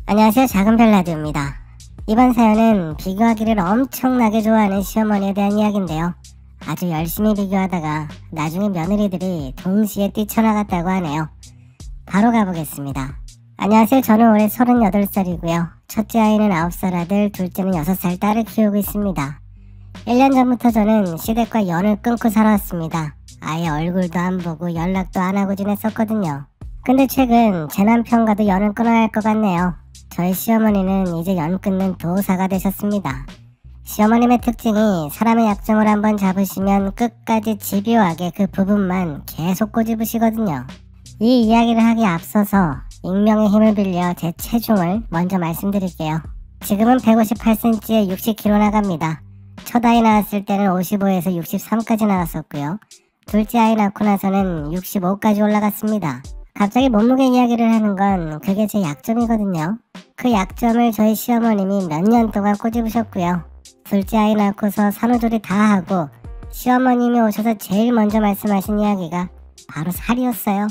안녕하세요. 작은별 라디오입니다. 이번 사연은 비교하기를 엄청나게 좋아하는 시어머니에 대한 이야기인데요. 아주 열심히 비교하다가 나중에 며느리들이 동시에 뛰쳐나갔다고 하네요. 바로 가보겠습니다. 안녕하세요. 저는 올해 38살이고요. 첫째 아이는 9살 아들, 둘째는 6살 딸을 키우고 있습니다. 1년 전부터 저는 시댁과 연을 끊고 살아왔습니다. 아예 얼굴도 안 보고 연락도 안 하고 지냈었거든요. 근데 최근 제 남편과도 연을 끊어야 할 것 같네요. 저희 시어머니는 이제 연 끊는 도사가 되셨습니다. 시어머님의 특징이 사람의 약점을 한번 잡으시면 끝까지 집요하게 그 부분만 계속 꼬집으시거든요. 이 이야기를 하기에 앞서서 익명의 힘을 빌려 제 체중을 먼저 말씀드릴게요. 지금은 158cm에 60kg 나갑니다. 첫 아이 낳았을 때는 55에서 63까지 나왔었고요. 둘째 아이 낳고 나서는 65까지 올라갔습니다. 갑자기 몸무게 이야기를 하는 건 그게 제 약점이거든요. 그 약점을 저희 시어머님이 몇 년 동안 꼬집으셨고요. 둘째 아이 낳고서 산후조리 다 하고 시어머님이 오셔서 제일 먼저 말씀하신 이야기가 바로 살이었어요.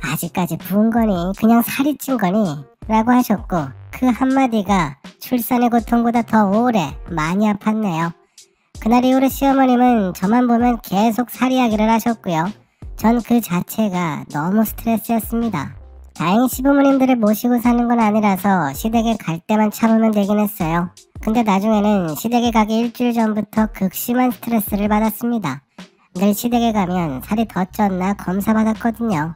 아직까지 부은 거니 그냥 살이 찐 거니 라고 하셨고, 그 한마디가 출산의 고통보다 더 오래 많이 아팠네요. 그날 이후로 시어머님은 저만 보면 계속 살 이야기를 하셨고요. 전 그 자체가 너무 스트레스였습니다. 다행히 시부모님들을 모시고 사는 건 아니라서 시댁에 갈 때만 참으면 되긴 했어요. 근데 나중에는 시댁에 가기 일주일 전부터 극심한 스트레스를 받았습니다. 늘 시댁에 가면 살이 더 쪘나 검사 받았거든요.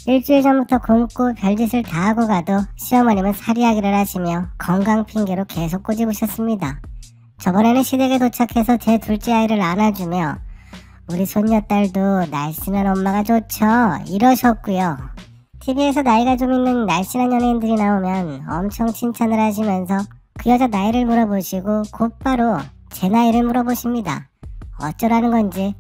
일주일 전부터 굶고 별짓을 다 하고 가도 시어머님은 살 이야기를 하시며 건강 핑계로 계속 꼬집으셨습니다. 저번에는 시댁에 도착해서 제 둘째 아이를 안아주며 우리 손녀딸도 날씬한 엄마가 좋죠 이러셨고요. TV에서 나이가 좀 있는 날씬한 연예인들이 나오면 엄청 칭찬을 하시면서 그 여자 나이를 물어보시고 곧바로 제 나이를 물어보십니다. 어쩌라는 건지,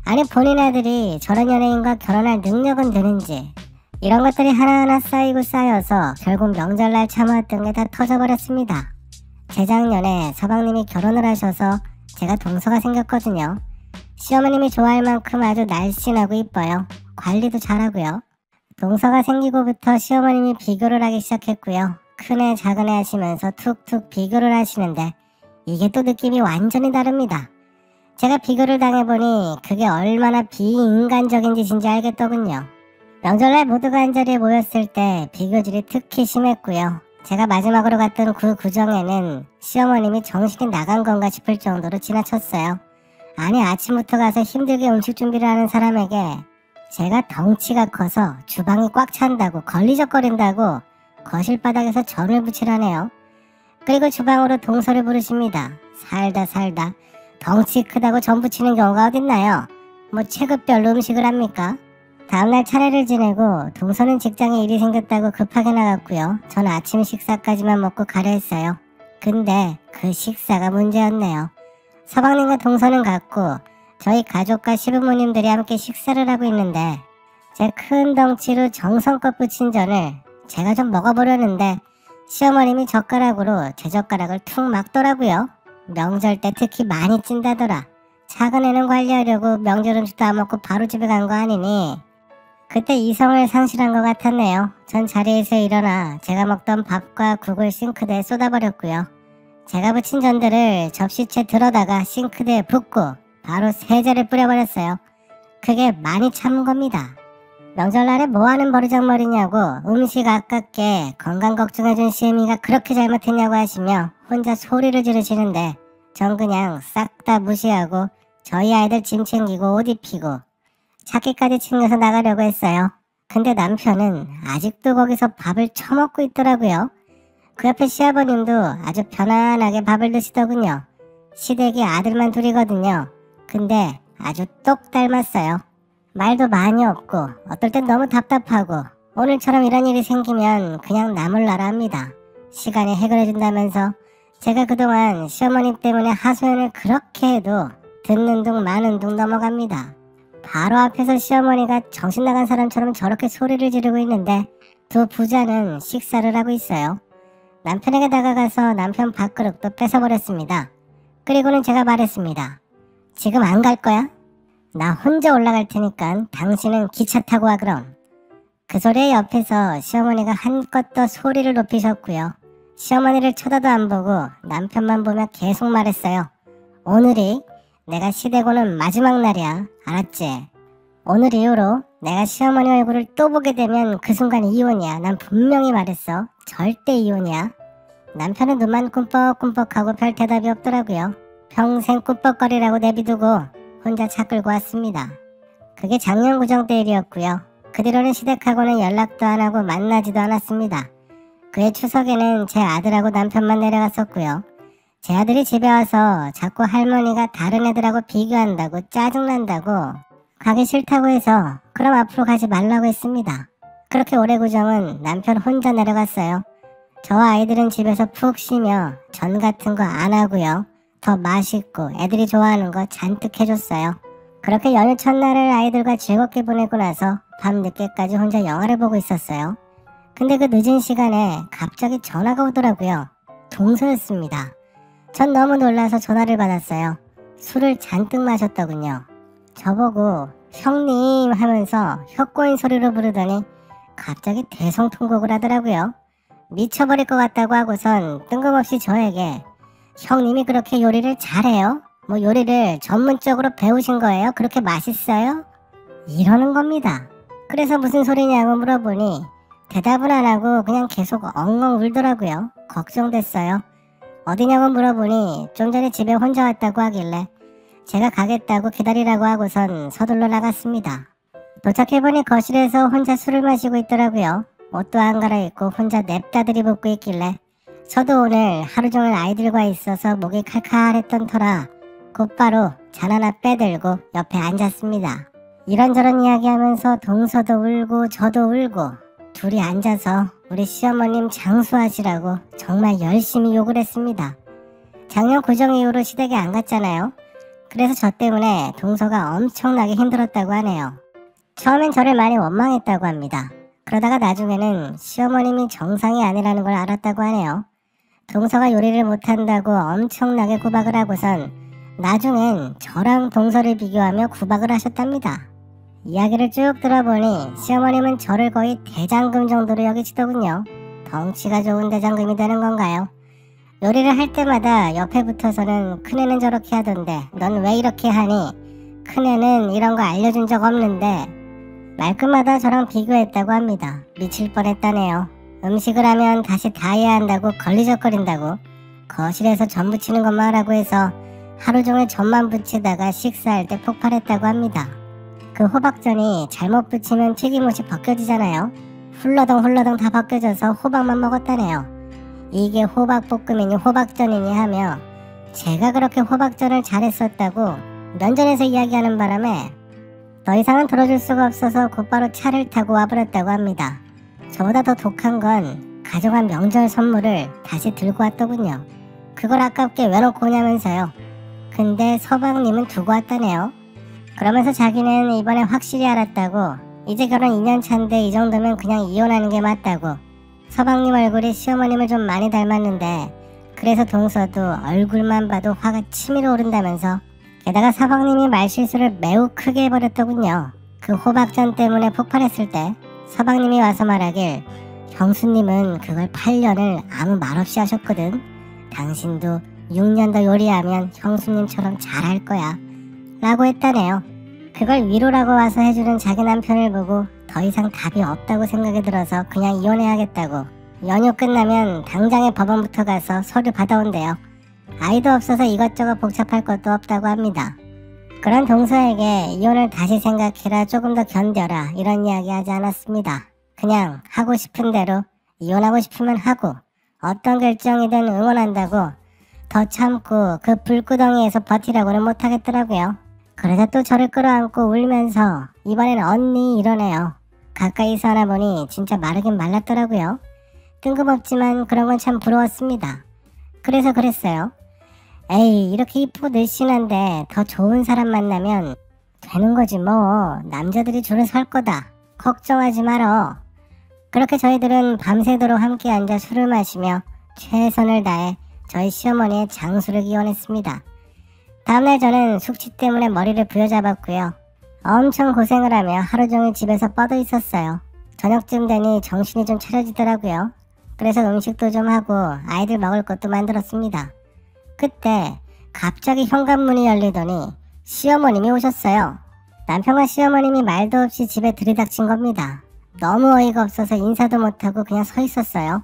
아니 본인 아들이 저런 연예인과 결혼할 능력은 되는지, 이런 것들이 하나하나 쌓이고 쌓여서 결국 명절날 참아왔던 게 다 터져버렸습니다. 재작년에 서방님이 결혼을 하셔서 제가 동서가 생겼거든요. 시어머님이 좋아할 만큼 아주 날씬하고 이뻐요. 관리도 잘하고요. 동서가 생기고부터 시어머님이 비교를 하기 시작했고요. 큰애 작은애 하시면서 툭툭 비교를 하시는데 이게 또 느낌이 완전히 다릅니다. 제가 비교를 당해보니 그게 얼마나 비인간적인 짓인지 알겠더군요. 명절날 모두가 한자리에 모였을 때 비교질이 특히 심했고요. 제가 마지막으로 갔던 그 구정에는 시어머님이 정신이 나간 건가 싶을 정도로 지나쳤어요. 아니 아침부터 가서 힘들게 음식 준비를 하는 사람에게 제가 덩치가 커서 주방이 꽉 찬다고 걸리적거린다고 거실 바닥에서 전을 붙이라네요. 그리고 주방으로 동서를 부르십니다. 살다 덩치 크다고 전 붙이는 경우가 어딨나요? 뭐 체급별로 음식을 합니까? 다음날 차례를 지내고 동서는 직장에 일이 생겼다고 급하게 나갔고요. 전 아침 식사까지만 먹고 가려 했어요. 근데 그 식사가 문제였네요. 서방님과 동서는 갔고 저희 가족과 시부모님들이 함께 식사를 하고 있는데 제 큰 덩치로 정성껏 부친 전을 제가 좀 먹어보려는데 시어머님이 젓가락으로 제 젓가락을 툭 막더라고요. 명절 때 특히 많이 찐다더라. 작은 애는 관리하려고 명절 음식 다 먹고 바로 집에 간 거 아니니. 그때 이성을 상실한 것 같았네요. 전 자리에서 일어나 제가 먹던 밥과 국을 싱크대에 쏟아버렸고요. 제가 부친 전들을 접시채 들어다가 싱크대에 붓고 바로 세제를 뿌려버렸어요. 그게 많이 참은 겁니다. 명절날에 뭐하는 버르장머리냐고 음식 아깝게 건강 걱정해준 시애미가 그렇게 잘못했냐고 하시며 혼자 소리를 지르시는데 전 그냥 싹 다 무시하고 저희 아이들 짐 챙기고 옷 입히고 차키까지 챙겨서 나가려고 했어요. 근데 남편은 아직도 거기서 밥을 처먹고 있더라고요. 그 옆에 시아버님도 아주 편안하게 밥을 드시더군요. 시댁이 아들만 둘이거든요. 근데 아주 똑 닮았어요. 말도 많이 없고 어떨 땐 너무 답답하고 오늘처럼 이런 일이 생기면 그냥 나몰라라 합니다. 시간이 해결해준다면서 제가 그동안 시어머님 때문에 하소연을 그렇게 해도 듣는 둥 마는 둥 넘어갑니다. 바로 앞에서 시어머니가 정신나간 사람처럼 저렇게 소리를 지르고 있는데 두 부자는 식사를 하고 있어요. 남편에게 다가가서 남편 밥그릇도 뺏어버렸습니다. 그리고는 제가 말했습니다. 지금 안 갈 거야? 나 혼자 올라갈 테니까 당신은 기차 타고 와 그럼. 그 소리에 옆에서 시어머니가 한껏 더 소리를 높이셨고요. 시어머니를 쳐다도 안 보고 남편만 보며 계속 말했어요. 오늘이 내가 시댁 오는 마지막 날이야. 알았지? 오늘 이후로 내가 시어머니 얼굴을 또 보게 되면 그 순간 이혼이야. 난 분명히 말했어. 절대 이혼이야. 남편은 눈만 꿈뻑꿈뻑하고 별 대답이 없더라고요. 평생 꿈뻑거리라고 내비두고 혼자 차 끌고 왔습니다. 그게 작년 구정 때 일이었고요. 그 뒤로는 시댁하고는 연락도 안 하고 만나지도 않았습니다. 그해 추석에는 제 아들하고 남편만 내려갔었고요. 제 아들이 집에 와서 자꾸 할머니가 다른 애들하고 비교한다고 짜증난다고 가기 싫다고 해서 그럼 앞으로 가지 말라고 했습니다. 그렇게 올해 구정은 남편 혼자 내려갔어요. 저와 아이들은 집에서 푹 쉬며 전 같은 거 안 하고요. 더 맛있고 애들이 좋아하는 거 잔뜩 해줬어요. 그렇게 연휴 첫날을 아이들과 즐겁게 보내고 나서 밤늦게까지 혼자 영화를 보고 있었어요. 근데 그 늦은 시간에 갑자기 전화가 오더라고요. 동서였습니다. 전 너무 놀라서 전화를 받았어요. 술을 잔뜩 마셨더군요. 저보고 형님 하면서 혀꼬인 소리로 부르더니 갑자기 대성통곡을 하더라고요. 미쳐버릴 것 같다고 하고선 뜬금없이 저에게 형님이 그렇게 요리를 잘해요? 뭐 요리를 전문적으로 배우신 거예요? 그렇게 맛있어요? 이러는 겁니다. 그래서 무슨 소리냐고 물어보니 대답은 안 하고 그냥 계속 엉엉 울더라고요. 걱정됐어요. 어디냐고 물어보니 좀 전에 집에 혼자 왔다고 하길래 제가 가겠다고 기다리라고 하고선 서둘러 나갔습니다. 도착해보니 거실에서 혼자 술을 마시고 있더라고요. 옷도 안 갈아입고 혼자 냅다 들이붓고 있길래 저도 오늘 하루 종일 아이들과 있어서 목이 칼칼했던 터라 곧바로 잔 하나 빼들고 옆에 앉았습니다. 이런저런 이야기하면서 동서도 울고 저도 울고 둘이 앉아서 우리 시어머님 장수하시라고 정말 열심히 욕을 했습니다. 작년 구정 이후로 시댁에 안 갔잖아요. 그래서 저 때문에 동서가 엄청나게 힘들었다고 하네요. 처음엔 저를 많이 원망했다고 합니다. 그러다가 나중에는 시어머님이 정상이 아니라는 걸 알았다고 하네요. 동서가 요리를 못한다고 엄청나게 구박을 하고선 나중엔 저랑 동서를 비교하며 구박을 하셨답니다. 이야기를 쭉 들어보니 시어머님은 저를 거의 대장금 정도로 여기시더군요. 덩치가 좋은 대장금이 되는 건가요? 요리를 할 때마다 옆에 붙어서는 큰애는 저렇게 하던데 넌 왜 이렇게 하니? 큰애는 이런 거 알려준 적 없는데 말끝마다 저랑 비교했다고 합니다. 미칠 뻔했다네요. 음식을 하면 다시 다 해야 한다고 걸리적거린다고 거실에서 전 부치는 것만 하라고 해서 하루 종일 전만 부치다가 식사할 때 폭발했다고 합니다. 그 호박전이 잘못 부치면 튀김옷이 벗겨지잖아요. 훌러덩 다 벗겨져서 호박만 먹었다네요. 이게 호박볶음이니 호박전이니 하며 제가 그렇게 호박전을 잘했었다고 면전에서 이야기하는 바람에 더 이상은 들어줄 수가 없어서 곧바로 차를 타고 와버렸다고 합니다. 저보다 더 독한 건 가져간 명절 선물을 다시 들고 왔더군요. 그걸 아깝게 왜 놓고 오냐면서요. 근데 서방님은 두고 왔다네요. 그러면서 자기는 이번에 확실히 알았다고 이제 결혼 2년 차인데 이 정도면 그냥 이혼하는 게 맞다고 서방님 얼굴이 시어머님을 좀 많이 닮았는데 그래서 동서도 얼굴만 봐도 화가 치밀어 오른다면서 게다가 서방님이 말실수를 매우 크게 해버렸더군요. 그 호박전 때문에 폭발했을 때 서방님이 와서 말하길 형수님은 그걸 8년을 아무 말 없이 하셨거든. 당신도 6년 더 요리하면 형수님처럼 잘할 거야 라고 했다네요. 그걸 위로라고 와서 해주는 자기 남편을 보고 더 이상 답이 없다고 생각이 들어서 그냥 이혼해야겠다고 연휴 끝나면 당장에 법원부터 가서 서류 받아온대요. 아이도 없어서 이것저것 복잡할 것도 없다고 합니다. 그런 동서에게 이혼을 다시 생각해라 조금 더 견뎌라 이런 이야기 하지 않았습니다. 그냥 하고 싶은 대로 이혼하고 싶으면 하고 어떤 결정이든 응원한다고 더 참고 그 불구덩이에서 버티라고는 못하겠더라고요. 그러다 또 저를 끌어안고 울면서 이번엔 언니 이러네요. 가까이서 하나 보니 진짜 마르긴 말랐더라고요. 뜬금없지만 그런 건 참 부러웠습니다. 그래서 그랬어요. 에이 이렇게 이쁘고 늘씬한데 더 좋은 사람 만나면 되는 거지 뭐. 남자들이 줄을 설 거다. 걱정하지 말어. 그렇게 저희들은 밤새도록 함께 앉아 술을 마시며 최선을 다해 저희 시어머니의 장수를 기원했습니다. 다음날 저는 숙취 때문에 머리를 부여잡았고요. 엄청 고생을 하며 하루 종일 집에서 뻗어 있었어요. 저녁쯤 되니 정신이 좀 차려지더라고요. 그래서 음식도 좀 하고 아이들 먹을 것도 만들었습니다. 그때 갑자기 현관문이 열리더니 시어머님이 오셨어요. 남편과 시어머님이 말도 없이 집에 들이닥친 겁니다. 너무 어이가 없어서 인사도 못하고 그냥 서 있었어요.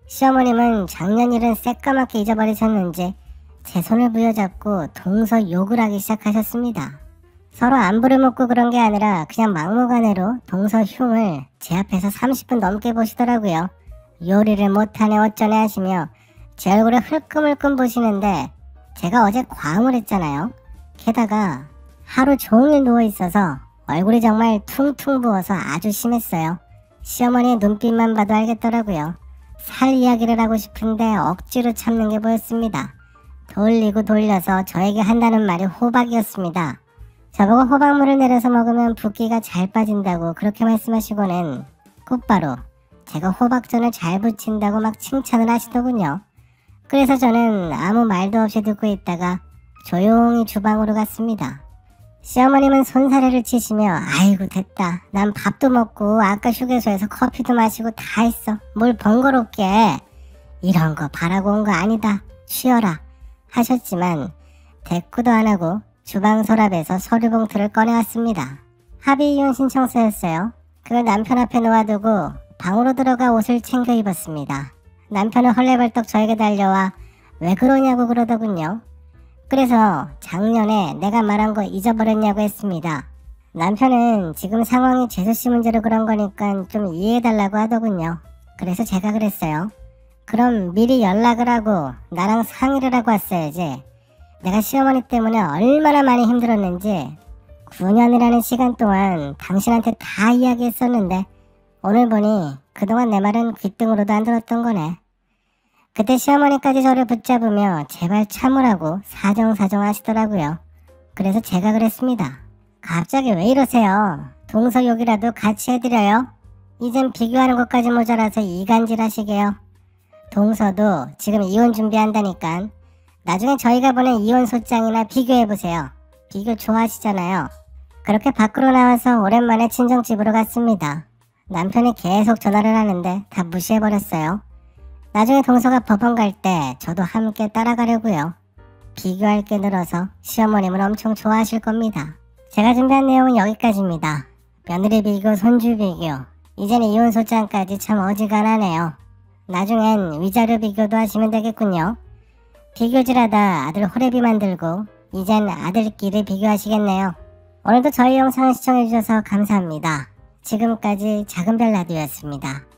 시어머님은 작년 일은 새까맣게 잊어버리셨는지 제 손을 부여잡고 동서 욕을 하기 시작하셨습니다. 서로 안부를 묻고 그런 게 아니라 그냥 막무가내로 동서 흉을 제 앞에서 30분 넘게 보시더라고요. 요리를 못하네 어쩌네 하시며 제 얼굴에 흘끔흘끔 보시는데 제가 어제 과음을 했잖아요. 게다가 하루 종일 누워있어서 얼굴이 정말 퉁퉁 부어서 아주 심했어요. 시어머니의 눈빛만 봐도 알겠더라고요. 살 이야기를 하고 싶은데 억지로 참는 게 보였습니다. 돌리고 돌려서 저에게 한다는 말이 호박이었습니다. 저보고 호박물을 내려서 먹으면 붓기가 잘 빠진다고 그렇게 말씀하시고는 곧바로 제가 호박전을 잘 부친다고 막 칭찬을 하시더군요. 그래서 저는 아무 말도 없이 듣고 있다가 조용히 주방으로 갔습니다. 시어머님은 손사래를 치시며 아이고 됐다. 난 밥도 먹고 아까 휴게소에서 커피도 마시고 다 했어. 뭘 번거롭게. 이런 거 바라고 온 거 아니다. 쉬어라. 하셨지만 대꾸도 안 하고 주방 서랍에서 서류 봉투를 꺼내왔습니다. 합의 이혼 신청서였어요. 그걸 남편 앞에 놓아두고 방으로 들어가 옷을 챙겨 입었습니다. 남편은 헐레벌떡 저에게 달려와 왜 그러냐고 그러더군요. 그래서 작년에 내가 말한 거 잊어버렸냐고 했습니다. 남편은 지금 상황이 재수씨 문제로 그런 거니까 좀 이해해달라고 하더군요. 그래서 제가 그랬어요. 그럼 미리 연락을 하고 나랑 상의를 하고 왔어야지. 내가 시어머니 때문에 얼마나 많이 힘들었는지 9년이라는 시간 동안 당신한테 다 이야기했었는데 오늘 보니 그동안 내 말은 귓등으로도 안 들었던 거네. 그때 시어머니까지 저를 붙잡으며 제발 참으라고 사정사정 하시더라고요. 그래서 제가 그랬습니다. 갑자기 왜 이러세요? 동서 욕이라도 같이 해드려요? 이젠 비교하는 것까지 모자라서 이간질 하시게요. 동서도 지금 이혼 준비한다니까 나중에 저희가 보낸 이혼 소장이나 비교해보세요. 비교 좋아하시잖아요. 그렇게 밖으로 나와서 오랜만에 친정집으로 갔습니다. 남편이 계속 전화를 하는데 다 무시해버렸어요. 나중에 동서가 법원 갈 때 저도 함께 따라가려고요. 비교할 게 늘어서 시어머님은 엄청 좋아하실 겁니다. 제가 준비한 내용은 여기까지입니다. 며느리 비교, 손주 비교, 이제는 이혼 소장까지 참 어지간하네요. 나중엔 위자료 비교도 하시면 되겠군요. 비교질하다 아들 호래비 만들고 이젠 아들끼리 비교하시겠네요. 오늘도 저희 영상을 시청해주셔서 감사합니다. 지금까지 작은별 라디오였습니다.